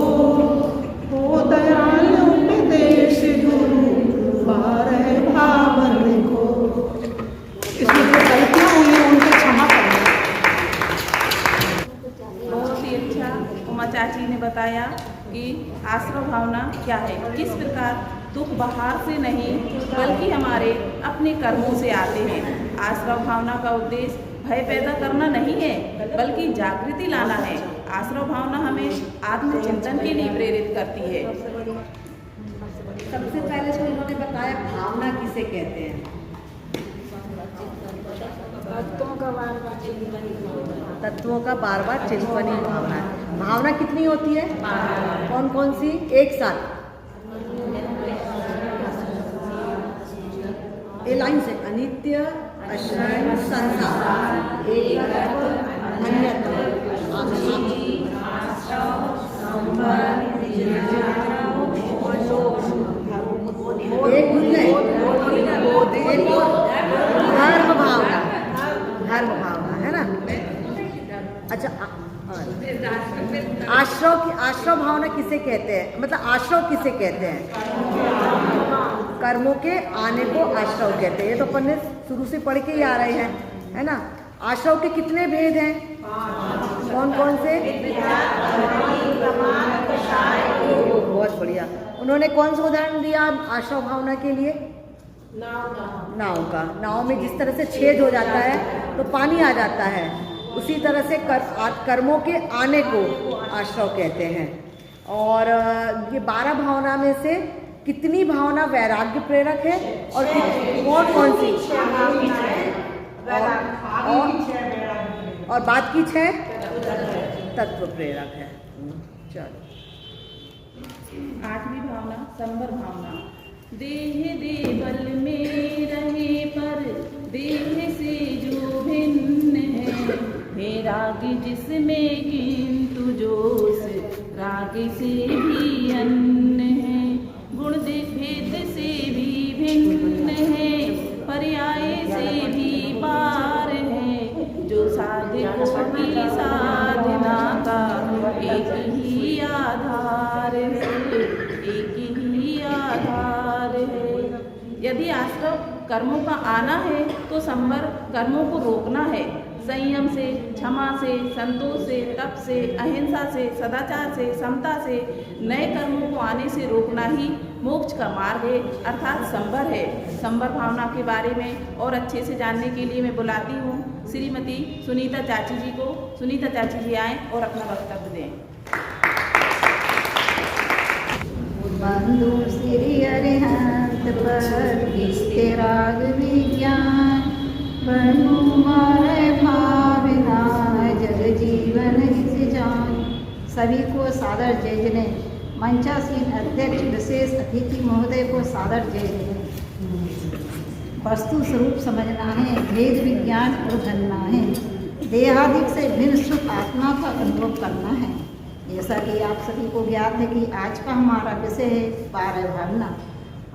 हो दयाल उपदेश गुरु, 12 भावन को। इसमें जो गलतियाँ हुई हैं उनको क्षमा करना। बहुत ही अच्छा उमा चाची ने बताया कि आश्रम भावना क्या है, किस प्रकार दुख बाहर से नहीं बल्कि हमारे अपने कर्मों से आते हैं। आश्रम भावना का उद्देश्य भय पैदा करना नहीं है, बल्कि जागृति लाना है। आश्रम भावना हमें आत्मचिंतन के लिए प्रेरित करती है। सबसे पहले तो इन्होंने बताया भावना किसे कहते हैं। तत्वों का बार बार चिंतन ही भावना है। भावना कितनी होती है? कौन कौन सी? एक साथ ए लाइन से, अनित्य, अक्षय, संसार, एक अन्यत्र, एक धर्म भावना, धर्म भावना है ना। अच्छा, किसे कहते हैं, मतलब आश्रव किसे कहते हैं? कर्मों के आने को आश्रव कहते हैं। ये तो अपन ने शुरू से पढ़ के ही आ रहे हैं, है ना। आश्रव के कितने भेद हैं? कौन कौन से? बहुत बढ़िया। उन्होंने कौन सा उदाहरण दिया आश्रव भावना के लिए? नाव का। नाव में जिस तरह से छेद हो जाता है तो पानी आ जाता है, उसी तरह से कर्मों के आने को आश्रव कहते हैं। और ये 12 भावना में से कितनी भावना वैराग्य प्रेरक है और कौन कौन सी? और बात की 6 तत्व प्रेरक है। चलो 8वीं भावना संबर भावना। देह देवल में रहे पर देह से जो भिन्न है राग जिसमें किंतु जोश राग से भी अन्य है। गुण भेद से भी भिन्न है पर्याय से भी पार है। जो साधकों की साधना का एक ही आधार है, एक ही आधार है। यदि आश्रव कर्मों का आना है तो संवर कर्मों को रोकना है। संयम से, क्षमा से, संतोष से, तप से, अहिंसा से, सदाचार से, समता से नए कर्मों को आने से रोकना ही मोक्ष का मार्ग है, अर्थात संवर है। संवर भावना के बारे में और अच्छे से जानने के लिए मैं बुलाती हूँ श्रीमती सुनीता चाची जी को। सुनीता चाची जी आएँ और अपना वक्तव्य दें। बंधु श्री अरिहंत पर किसके राग विज्ञान बनु मारे भावना जग जीवन हित जान। सभी को सादर जय जने। मंचासीन अध्यक्ष विशेष अतिथि महोदय को सादर जय जने। वस्तु स्वरूप समझना है, भेद विज्ञान और जानना है, देहादिक से भिन्न सुख आत्मा का अनुभव करना है। जैसा कि आप सभी को ज्ञात है कि आज का हमारा विषय है 12 भावना।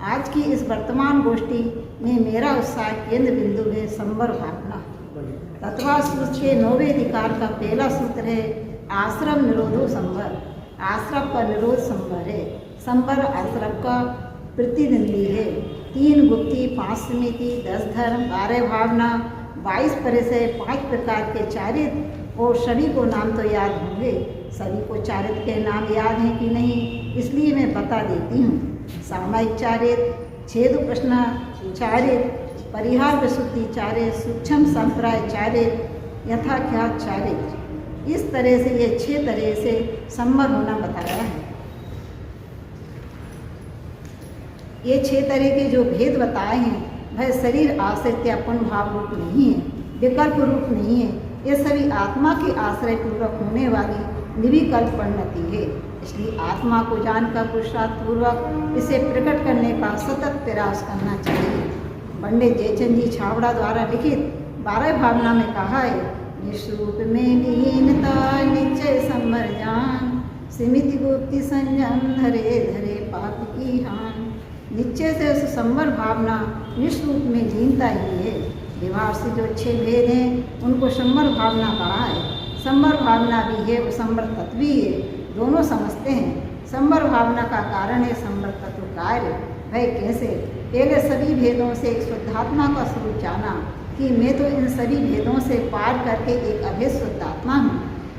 आज की इस वर्तमान गोष्ठी में मेरा उत्साह केंद्र बिंदु है संवर भावना। तत्वा सूत्र के 9वें अधिकार का पहला सूत्र है आश्रम निरोधो संवर। आश्रम का निरोध संवर है। संवर आश्रम का प्रतिद्वंदी है। 3 गुप्ती, 5 समिति, 10 धर्म, 12 भावना, 22 परिचय, 5 प्रकार के चारित्र और सभी को नाम तो याद होंगे। सभी को चारित्र के नाम याद हैं कि नहीं, इसलिए मैं बता देती हूँ। सामायिक चारित्र, छेद प्रश्न चारित्र, परिहार विशुद्धि चारित्र, सूक्ष्म संप्राय चारित्र, यथाख्यात चारित्र। इस तरह से ये 6 तरह से संवर होना बताया है। ये 6 तरह के जो भेद बताए हैं वह शरीर आश्रित्यापन भाव रूप नहीं है, विकल्प रूप नहीं है। ये सभी आत्मा के आश्रय पूर्वक होने वाली निर्विकल्प परिणति है। इसलिए आत्मा को जानकर पुरुषार्थ पूर्वक इसे प्रकट करने का सतत प्रयास करना चाहिए। पंडित जयचंद जी छावड़ा द्वारा लिखित 12 भावना में कहा है, निष्रूप में लीनता निश्चय संवर जान, सीमित गुप्ति संयम धरे धरे पाप की हान। निश्चय से उस संवर भावना निष्रूप में लीनता ही है। व्यवहार से जो 6 भेद हैं उनको संवर भावना कहा है। संवर भावना भी है, वो संवर तत्व भी है, दोनों समझते हैं। संवर भावना का कारण है संवर तत्व कार्य। वह कैसे? पहले सभी भेदों से एक शुद्धात्मा का स्वरूप जाना कि मैं तो इन सभी भेदों से पार करके एक अभेद शुद्धात्मा हूँ।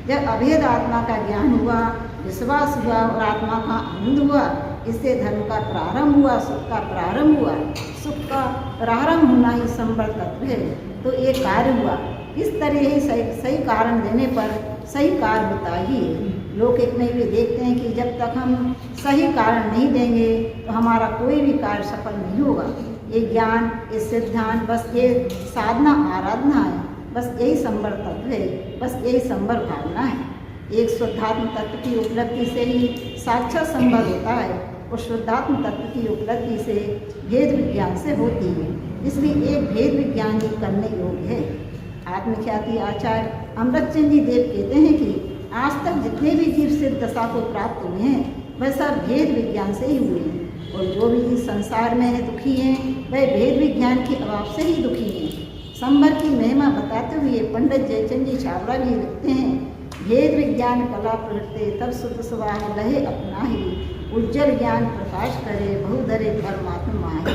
जब अभेद आत्मा का ज्ञान हुआ, विश्वास हुआ और आत्मा का आनंद हुआ, इससे धर्म का प्रारंभ हुआ, सुख का प्रारंभ हुआ। सुख का प्रारंभ होना ही संवर तत्व है। तो एक कार्य हुआ। इस तरह ही सही कारण देने पर सही कार्य होता ही है। लौकिक में भी देखते हैं कि जब तक हम सही कारण नहीं देंगे तो हमारा कोई भी कार्य सफल नहीं होगा। ये ज्ञान, ये सिद्धांत, बस ये साधना आराधना है, बस यही संवर तत्व है, बस यही संवर भावना है। एक शुद्धात्म तत्व की उपलब्धि से ही साक्षात संभव होता है और शुद्धात्म तत्व की उपलब्धि से भेद विज्ञान से होती है। इसलिए एक भेद विज्ञान ही करने योग्य है। आत्मख्याति आचार्य अमृतचंद जी देव कहते हैं कि आज तक जितने भी जीव सिद्ध दशा को प्राप्त हुए हैं वह सब भेद विज्ञान से ही हुए हैं, और जो भी इस संसार में दुखी हैं वह भेद विज्ञान के अभाव से ही दुखी हैं। संवर की महिमा बताते हुए पंडित जयचंद जी छावड़ा भी लिखते हैं भेद विज्ञान कला प्रगटे तब सुत सुवाह लहे अपना ही। उज्जवल ज्ञान प्रकाश करे बहुधरे परमात्मा माहे।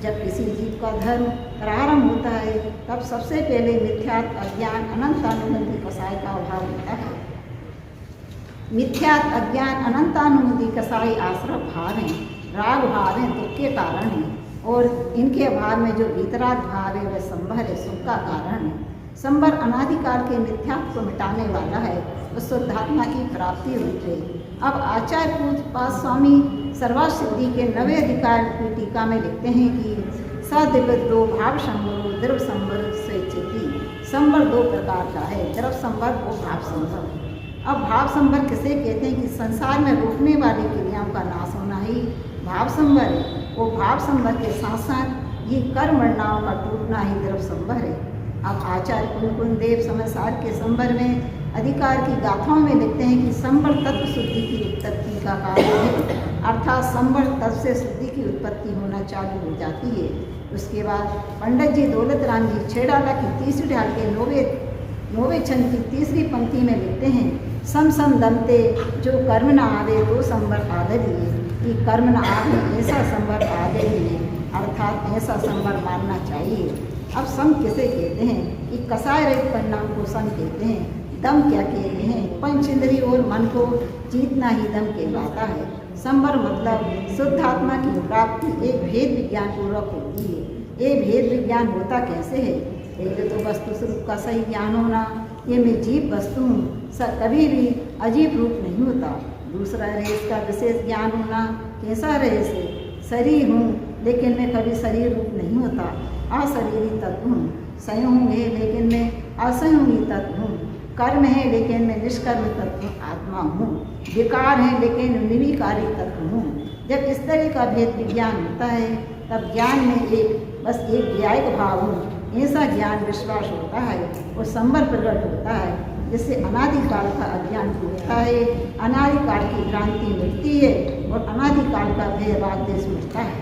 जब किसी जीव का धर्म प्रारंभ होता है तब सबसे पहले मिथ्यात्व अज्ञान अनंतानुमति कसाय का अभाव होता है। मिथ्यात्व अज्ञान अनंतानुमति कसाई आश्रय भाव हैं, राग भाव हैं, दुख के कारण हैं, और इनके अभाव में जो वीतराग भाव है वह संभर है, सुख का कारण है। संभर अनादिकाल के मिथ्यात्व को मिटाने वाला है, उस शुद्धात्मा की प्राप्ति हुई है। अब आचार्य पूज्यपाद स्वामी सर्वासिद्धि के 9वें अधिकार की टीका में लिखते हैं कि सदिवदो भाव संभरो द्रव संभर स्वेच्छिति। संभर दो प्रकार का है, द्रव संभर और भाव संभर। अब भाव संभर किसे कहते हैं कि संसार में रोकने वाली क्रियाओं का नाश होना ही भाव संभर है। वो भाव संभर के साथ साथ ये कर्म वर्णाओं का टूटना ही द्रव संभर है। अब आचार्य कुंकुन देव समासार के संभर में अधिकार की गाथाओं में लिखते हैं कि संभर तत्व शुद्धि की उत्पत्ति का कारण है, अर्थात संभर तत्व से शुद्धि की उत्पत्ति होना चालू हो जाती है। उसके बाद पंडित जी दौलत राम जी छेड़ाला की तीसरी ढाल के नौवे छंद की तीसरी पंक्ति में लिखते हैं, सम सम दमते जो कर्म न आवे तो संभर आदर लिए। कि कर्म न आवे ऐसा संभर आदर लिए, अर्थात ऐसा संभर मानना चाहिए। अब सम किसे कहते हैं कि कसाय रहित परिणाम को सम कहते हैं। दम क्या कहते हैं? पंच इंद्रिय और मन को जीतना ही दम कहलाता है। संभर मतलब शुद्ध आत्मा की प्राप्ति एक भेद विज्ञान पूर्वक होती है। ये भेद विज्ञान होता कैसे है? पहले तो वस्तु स्वरूप का सही ज्ञान होना, ये मैं जीव वस्तु हूँ, कभी भी अजीब रूप नहीं होता। दूसरा रहे इसका विशेष ज्ञान होना, कैसा रहे से शरीर हूँ लेकिन मैं कभी शरीर रूप नहीं होता, अशरीरी तत्व हूँ। संयोग है लेकिन मैं असंयोगी तत्व हूँ। कर्म है लेकिन मैं निष्कर्म तत्व आत्मा हूँ। विकार है लेकिन निर्विकारी तत्व हूँ। जब इस तरह का भेद विज्ञान होता है तब ज्ञान में बस एक व्यायिक भाव हूँ, ऐसा ज्ञान विश्वास होता है और संभर प्रकट होता है, जिससे अनादिकाल का अज्ञान टूटता है, अनादिकाल की भ्रांति मिटती है और अनादिकाल का भय राग देश मिटता है।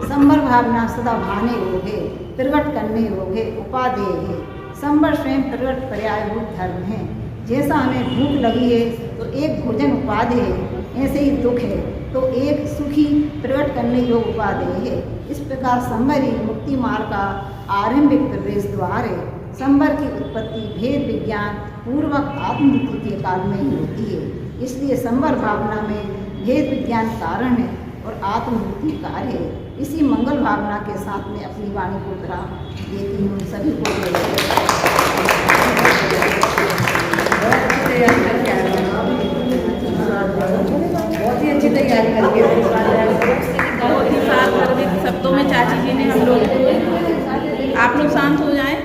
संभर भावना सदा भाने योगे, प्रकट करने योगे, उपादेय है। संभर स्वयं प्रकट पर्यायभूत धर्म है। जैसा हमें भूख लगी है तो एक भोजन उपादेय है, ऐसे ही दुख है तो एक सुखी प्रकट करने योग्य उपादेय है। इस प्रकार संभर ही मुक्ति मार्ग का आरंभिक प्रवेश द्वार है। संभर की उत्पत्ति भेद विज्ञान पूर्वक आत्ममुक्ति के काल में ही होती है। इसलिए संभर भावना में भेद विज्ञान कारण है और आत्ममुक्ति कार्य है। इसी मंगल भावना के साथ में अपनी वाणी को विराम देती हूँ। सभी को बहुत ही अच्छी तैयारी करके बहुत ही सार्थक शब्दों में चाची जी ने हम लोग, आप लोग शांत हो जाएं।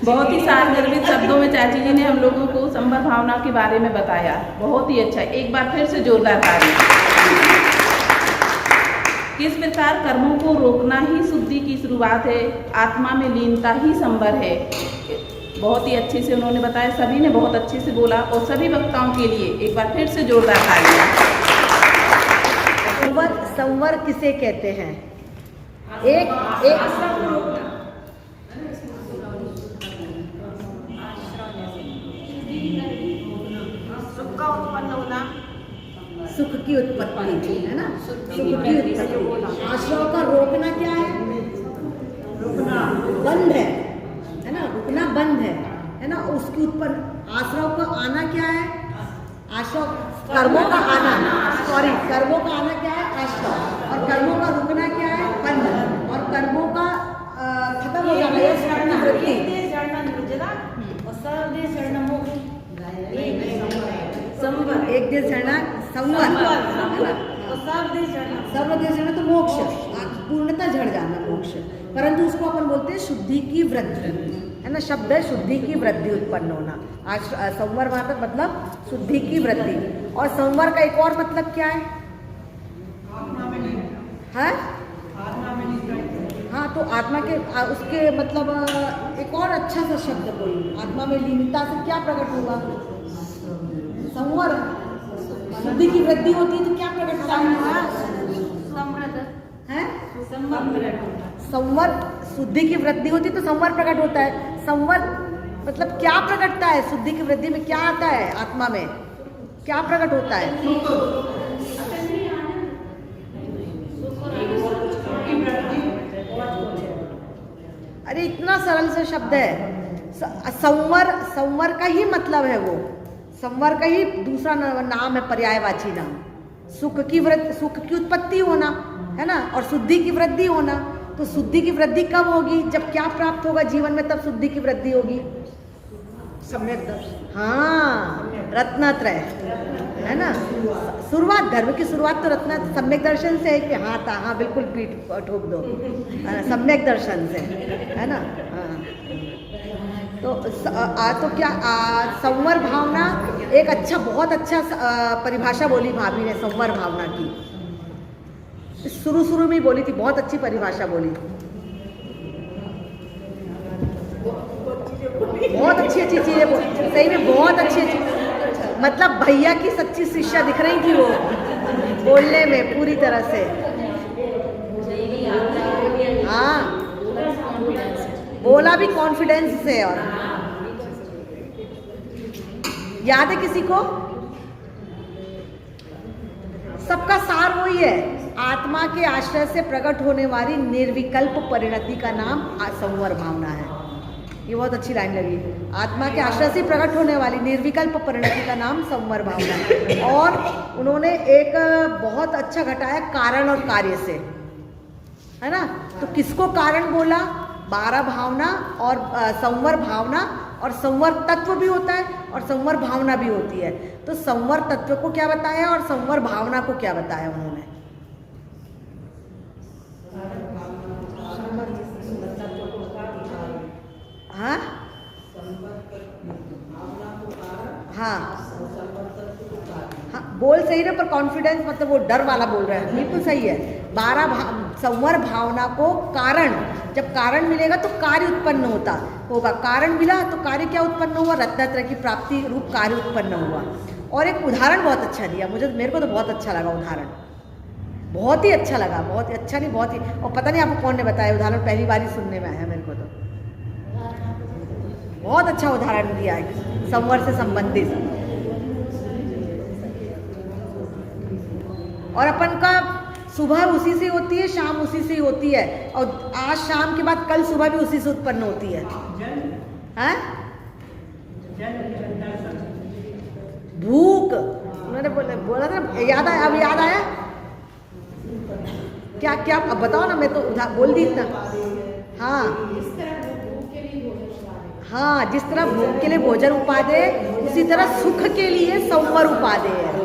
बहुत ही सारगर्भित शब्दों में चाची जी ने हम लोगों को संभर भावना के बारे में बताया। बहुत ही अच्छा, एक बार फिर से जोरदार ताली। किस प्रकार कर्मों को रोकना ही शुद्धि की शुरुआत है, आत्मा में लीनता ही संभर है। बहुत ही अच्छे से उन्होंने बताया, सभी ने बहुत अच्छे से बोला और सभी वक्ताओं के लिए एक बार फिर से जोरदार तालियां। संवर किसे कहते हैं? एक सुख का उत्पन्न होना, सुख की उत्पत्ति है ना, सुख की उत्पत्ति। आश्रव का रोकना क्या है? रुकना बंद है ना, रुकना बंद है ना। उसकी उत्पन्न आश्रव का आना क्या है? आश्रव कर्मों का आना, कर्मों का आना क्या है? आश्रव। और कर्मों का रुकना क्या है? बंध। और कर्मों का खत्म हो जाना है वृत्ति। एक देश झरना संवर, सर्वदेश झरना तो मोक्ष, पूर्णतः झड़ जाना मोक्ष। परंतु उसको अपन बोलते हैं शुद्धि की वृद्धि, है ना। शब्द है शुद्धि की वृद्धि उत्पन्न होना। संवर मतलब शुद्धि की वृद्धि। और संवर का एक और मतलब क्या है? हाँ, तो आत्मा के उसके मतलब एक और अच्छा सा शब्द कोई, आत्मा में लीनता से क्या प्रकट होगा? संवर, शुद्धि की वृद्धि होती है तो क्या प्रकट होगा? है संवर शुद्धि की वृद्धि होती तो संवर प्रकट होता है। संवर मतलब क्या प्रकटता है? शुद्धि की वृद्धि में क्या आता है? आत्मा में क्या प्रकट होता है? अरे इतना सरल सा शब्द है। संवर, संवर का ही मतलब है वो, संवर का ही दूसरा नाम है, पर्यायवाची नाम। सुख की वृद्धि, सुख की उत्पत्ति होना है ना, और शुद्धि की वृद्धि होना। तो शुद्धि की वृद्धि कब होगी? जब क्या प्राप्त होगा जीवन में, तब शुद्धि की वृद्धि होगी। सम्यक दर्शन। हाँ, रत्नत्रय है ना। शुरुआत, धर्म की शुरुआत तो रत्न सम्यक दर्शन से है कि हाँ था, हाँ बिल्कुल पीठ ठोक दो, सम्यक दर्शन से है ना। हाँ, तो क्या संवर भावना एक अच्छा, बहुत अच्छा परिभाषा बोली भाभी ने संवर भावना की। शुरू में ही बोली थी, बहुत अच्छी परिभाषा बोली, बहुत अच्छी अच्छी चीजें बोली, सही में बहुत अच्छी अच्छी, मतलब भैया की सच्ची शिष्या दिख रही थी वो बोलने में पूरी तरह से। हाँ, बोला भी कॉन्फिडेंस से। और याद है किसी को? सबका सार वही है, आत्मा के आश्रय से प्रकट होने वाली निर्विकल्प परिणति का नाम संवर भावना है। ये बहुत अच्छी लाइन लगी। आत्मा के आश्रय से प्रकट होने वाली निर्विकल्प परिणति का नाम संवर भावना है। और उन्होंने एक बहुत अच्छा घटाया कारण और कार्य से, है ना। तो किसको कारण बोला? 12 भावना और संवर भावना, और संवर तत्व भी होता है और संवर भावना भी होती है। तो संवर तत्व को क्या बताया और संवर भावना को क्या बताया उन्होंने? हाँ हाँ हाँ, बोल सही रहे, पर कॉन्फिडेंस मतलब वो डर वाला बोल रहे हैं, बिल्कुल सही है। 12 संवर भावना को कारण, जब कारण मिलेगा तो कार्य उत्पन्न होगा। कारण मिला तो कार्य क्या उत्पन्न हुआ? रत्नत्रय की प्राप्ति रूप कार्य उत्पन्न हुआ। और एक उदाहरण बहुत अच्छा दिया, मेरे को तो बहुत अच्छा लगा उदाहरण, बहुत ही अच्छा लगा, बहुत अच्छा नहीं, बहुत ही। और पता नहीं आपको कौन ने बताया उदाहरण, पहली बार ही सुनने में आया मेरे को, तो बहुत अच्छा उदाहरण दिया है संवर से संबंधित। और अपन का सुबह उसी से होती है, शाम उसी से होती है, और आज शाम के बाद कल सुबह भी उसी से उत्पन्न होती है। हैं? भूख, उन्होंने बोला था, याद आया? अब याद आया क्या? क्या अब बताओ ना, मैं तो बोल दी इतना। हाँ हाँ, जिस तरह भूख के लिए भोजन उपादेय, उसी तरह सुख के लिए संवर उपादेय है।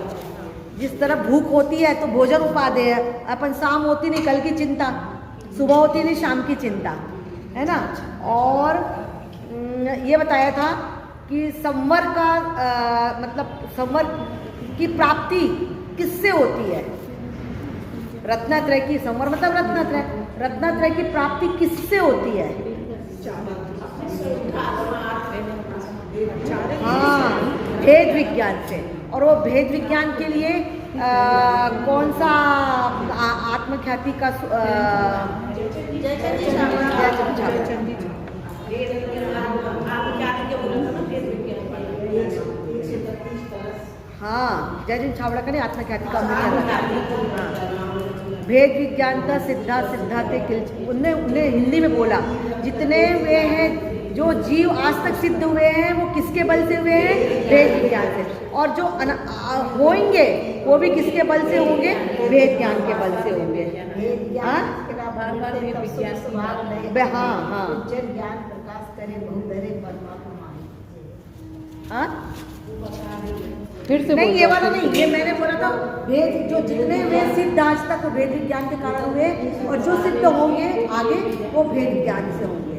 जिस तरह भूख होती है तो भोजन उपादेय है, अपन शाम होती नहीं कल की चिंता, सुबह होती नहीं शाम की चिंता, है ना। और ये बताया था कि संवर का मतलब संवर की प्राप्ति किससे होती है? रत्नत्रय की, संवर मतलब रत्नत्रय, रत्नत्रय की प्राप्ति किससे होती है? हाँ, भेद विज्ञान से। और वो भेद विज्ञान के लिए कौन सा आत्मख्याति का हाँ, जयचंद छाबड़ा का नहीं, आत्मख्याति का भेद विज्ञान का सिद्धांत उन्हें हिंदी में बोला। जितने वे हैं जो जीव आज तक सिद्ध हुए हैं वो किसके बल से हुए हैं? भेद विज्ञान से। और जो होंगे वो भी किसके बल से होंगे? भेद ज्ञान के बल से होंगे। हाँ हाँ, ज्ञान प्रकाश करे बहुधरे परमात्मा। हाँ, फिर से नहीं, ये वाला नहीं, ये मैंने बोला था भेद, जो जितने वे सिद्ध आज तक वो भेद विज्ञान के कारण हुए, और जो सिद्ध होंगे आगे वो भेद विज्ञान से होंगे।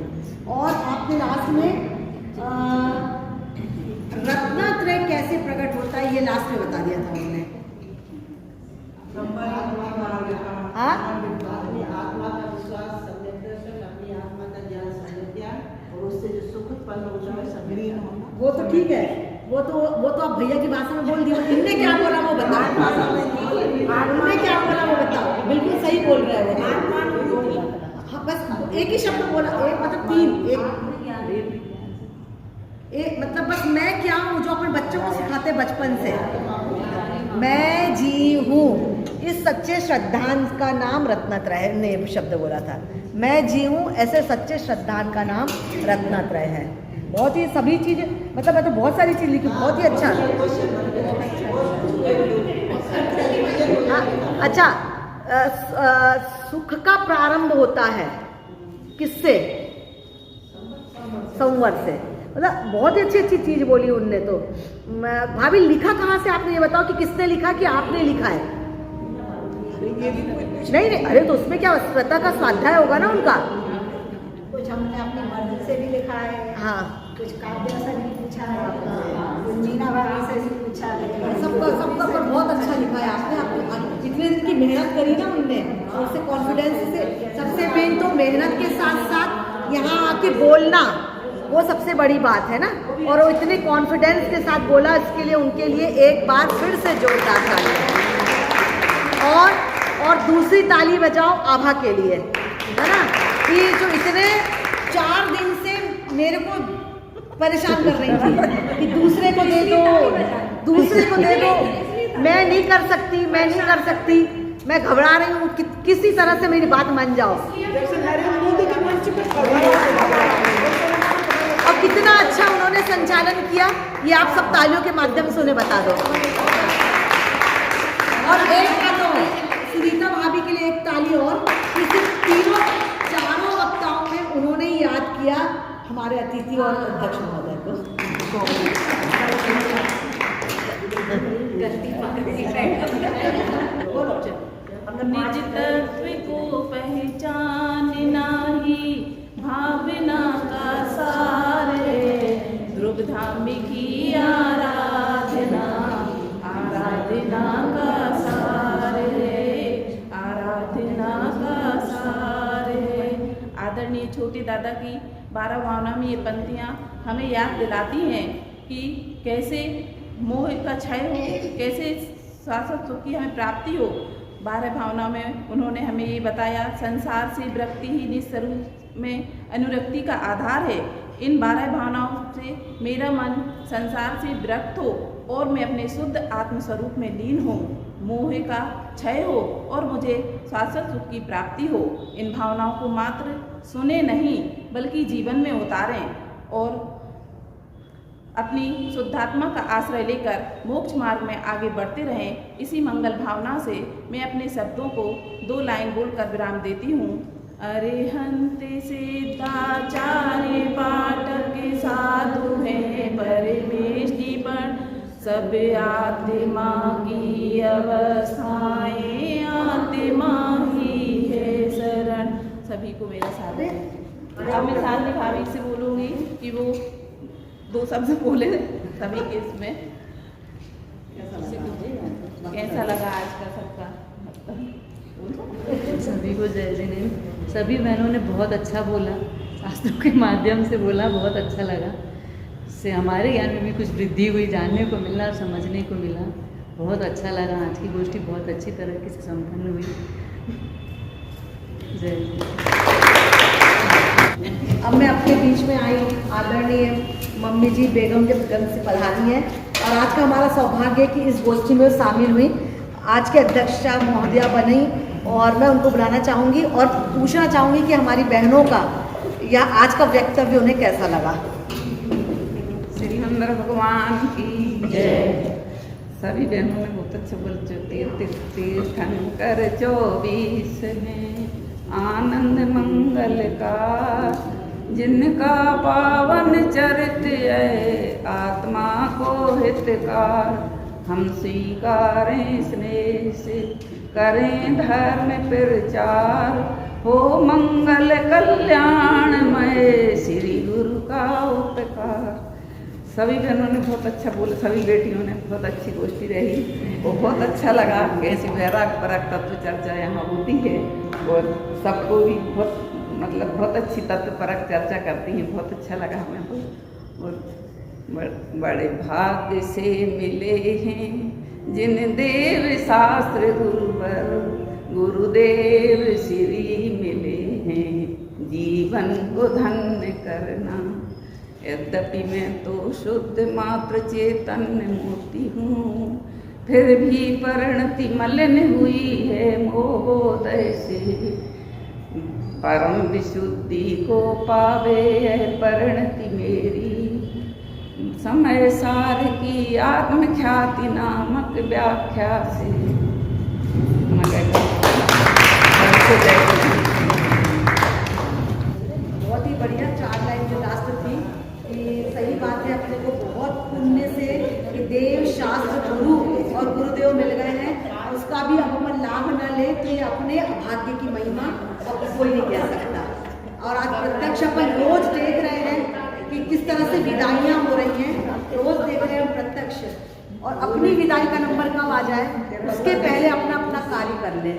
और आपने लास्ट में रत्नत्रय कैसे प्रकट होता है ये लास्ट में बता दिया था उन्होंने। हाँ, आत्मा का विश्वास, सम्यक दर्शन, अपनी आत्मा का ज्ञान, सम्यक ज्ञान, और उससे जो सुख उत्पन्न होता है संग्रह होना। वो तो ठीक है, वो तो आप भैया की भाषा में बोल दिया। इनने क्या बोला वो बताओ, इनने क्या बोला वो बताओ। बिल्कुल सही बोल रहे हैं वो। एक ही शब्द बोला, एक मतलब तीन, एक मतलब बस मैं क्या हूँ, जो अपने बच्चों को सिखाते बचपन से, मैं जी हूँ। इस सच्चे श्रद्धान का नाम रत्नत्रय ने शब्द बोला था, मैं जी हूँ, ऐसे सच्चे श्रद्धान का नाम रत्नत्रय है। बहुत ही सभी चीज़, मतलब मैं तो बहुत सारी चीज़ लिखी, बहुत ही अच्छा। अच्छा, सुख का प्रारंभ होता है किससे? संवर से। मतलब बहुत ही अच्छी अच्छी चीज बोली उनने। तो भाभी लिखा कहाँ से आपने, ये बताओ कि किसने लिखा कि आपने लिखा है? नहीं नहीं, अरे तो उसमें क्या श्वेता का स्वाध्याय होगा ना उनका। कुछ हमने अपनी मर्जी से भी लिखा है, हाँ, कुछ काव्य से भी पूछा है, कुछ मीना भाभी से भी पूछा है। सबका पर बहुत अच्छा लिखा है आपने। इतने दिन की मेहनत करी ना उनने, और उससे कॉन्फिडेंस से। सबसे मेन तो मेहनत के साथ साथ यहाँ आके बोलना, वो सबसे बड़ी बात है ना। और वो इतने कॉन्फिडेंस के साथ बोला, इसके लिए उनके लिए एक बार फिर से जोरदार ताली। और दूसरी ताली बजाओ आभा के लिए, है ना, कि जो इतने 4 दिन से मेरे को परेशान कर रही थी कि दूसरे को दे दो, दूसरे को दे दो, मैं नहीं कर सकती, मैं नहीं कर सकती, मैं घबरा रही हूँ, किसी तरह से मेरी बात मान जाओ। और कितना अच्छा उन्होंने संचालन किया, ये आप सब तालियों के माध्यम से उन्हें बता दो। और एक बात और, सुनीता भाभी के लिए एक ताली और, इसे चारों वक्ताओं में उन्होंने याद किया हमारे अतिथि और अध्यक्ष महोदय को। निज तत्व को पहचान नाही, भावना का सारे, ध्रुव धाम की आराधना, आराधना का सारे, आराधना का सारे। आदरणीय छोटे दादा की 12 भावना में ये पंक्तियाँ हमें याद दिलाती हैं कि कैसे मोह का क्षय हो, कैसे शाश्वत सुख की हमें प्राप्ति हो। 12 भावना में उन्होंने हमें ये बताया, संसार से विरक्ति ही निस्वरूप में अनुरक्ति का आधार है। इन 12 भावनाओं से मेरा मन संसार से विरक्त हो और मैं अपने शुद्ध आत्मस्वरूप में लीन हूँ, मोह का क्षय हो और मुझे शाश्वत सुख की प्राप्ति हो। इन भावनाओं को मात्र सुने नहीं बल्कि जीवन में उतारें और अपनी शुद्धात्मा का आश्रय लेकर मोक्ष मार्ग में आगे बढ़ते रहें। इसी मंगल भावना से मैं अपने शब्दों को 2 लाइन बोलकर विराम देती हूँ। अरिहंत सिद्धाचार्य पाठक साधु हैं परमेष्टिपण, सब आत्मा की अवस्थाएं आत्मा ही है शरण। सभी को मेरा साथ है। अब मैं साथ भाभी से बोलूँगी कि वो 2 शब्द बोले सभी के इसमें। कैसा लगा आज का सबका? सभी को जय जिनेन्द्र। सभी बहनों ने बहुत अच्छा बोला, शास्त्रों के माध्यम से बोला, बहुत अच्छा लगा। इससे हमारे ज्ञान में भी कुछ वृद्धि हुई, जानने को मिला, समझने को मिला। बहुत अच्छा लगा। आज की गोष्ठी बहुत अच्छी तरीके से संपन्न हुई। जय जय। अब मैं अपने बीच में आई आदरणीय मम्मी जी बेगम जब गंज से पधारी हैं और आज का हमारा सौभाग्य है कि इस गोष्ठी में शामिल हुई। आज के अध्यक्षा महोदया बनी और मैं उनको बुलाना चाहूँगी और पूछना चाहूँगी कि हमारी बहनों का या आज का वक्तव्य उन्हें कैसा लगा। श्री हनुमान भगवान की जय। सभी बहनों ने बहुत अच्छा बोल, जो तीर्थंकर 24 में आनंद मंगल का, जिनका पावन चरित्र है आत्मा को हितकार, हम स्वीकारें स्नेह से करें धर्म प्रचार, हो मंगल कल्याणमय श्री गुरु का उपकार। सभी बहनों ने बहुत अच्छा बोला, सभी बेटियों ने बहुत अच्छी गोष्ठी रही, वो बहुत अच्छा लगा। कैसी वैराग परक तत्व चर्चा यहाँ होती है और सबको भी बहुत मतलब बहुत अच्छी तत्व परक चर्चा करती हैं, बहुत अच्छा लगा हमें तो। और बड़े भाग्य से मिले हैं जिन देव शास्त्र गुरुवर, गुरुदेव श्री मिले हैं जीवन को धन्य करना। यद्यपि मैं तो शुद्ध मात्र चैतन्य मूर्ति हूँ, फिर भी परिणति मलिन हुई है मोहोदय से। परम विशुद्धि को पावे यह परिणति मेरी, समय सार की आत्मख्याति नामक व्याख्या से। बहुत ही बढ़िया 4 लाइन जो लास्ट थी कि सही बात है, अपने को बहुत पुण्य से कि देव शास्त्र गुरु और गुरुदेव मिल गए हैं, उसका भी अब अपन लाभ न ले तो ये अपने अभाग्य की महिमा अब कोई नहीं कह सकता। और आज प्रत्यक्ष अपन रोज देख रहे हैं कि किस तरह से विदाइयाँ हो रही हैं, रोज देख रहे हैं हम प्रत्यक्ष। और अपनी विदाई का नंबर कब आ जाए उसके पहले अपना अपना कार्य कर ले।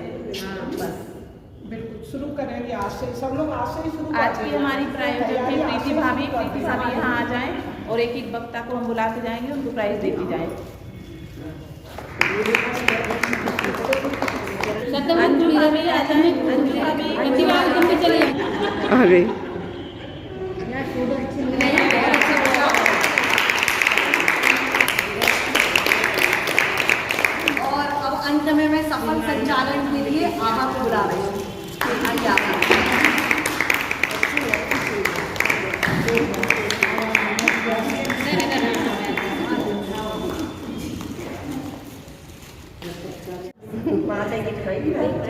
बस बिल्कुल शुरू करेंगे आज से, सब लोग आज से ही शुरू। आज की हमारी प्रायोजक है प्रीति भाभी यहाँ आ जाएं और एक एक वक्ता को हम बुलाते जाएंगे, उनको प्राइज देती जाए। अंजू भाभी आ जाए, अंजू भाभी चले आ गई। और अब अंत में मैं सफल संचालन के लिए आभा को बुला रही हूँ। आइए आभा।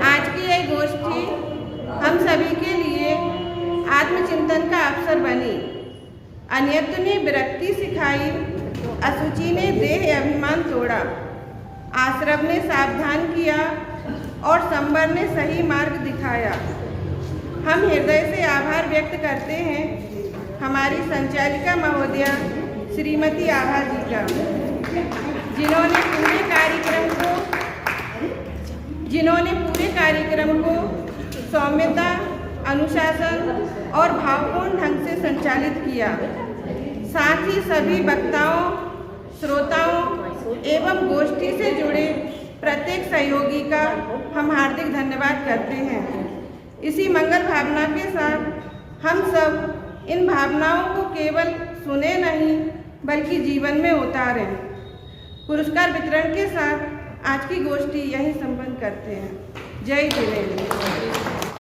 आज की यह गोष्ठी हम सभी के लिए आत्मचिंतन का अवसर बनी। अन्यत्व ने विरक्ति सिखाई, अशुचि ने देह अभिमान तोड़ा, आश्रम ने सावधान किया और संबर ने सही मार्ग दिखाया। हम हृदय से आभार व्यक्त करते हैं हमारी संचालिका महोदया श्रीमती आभा जी का, जिन्होंने पूरे कार्यक्रम को सौम्यता, अनुशासन और भावपूर्ण ढंग से संचालित किया। साथ ही सभी वक्ताओं, श्रोताओं एवं गोष्ठी से जुड़े प्रत्येक सहयोगी का हम हार्दिक धन्यवाद करते हैं। इसी मंगल भावना के साथ हम सब इन भावनाओं को केवल सुने नहीं बल्कि जीवन में उतारें। पुरस्कार वितरण के साथ आज की गोष्ठी यहीं संपन्न करते हैं। जय जिनेन्द्र।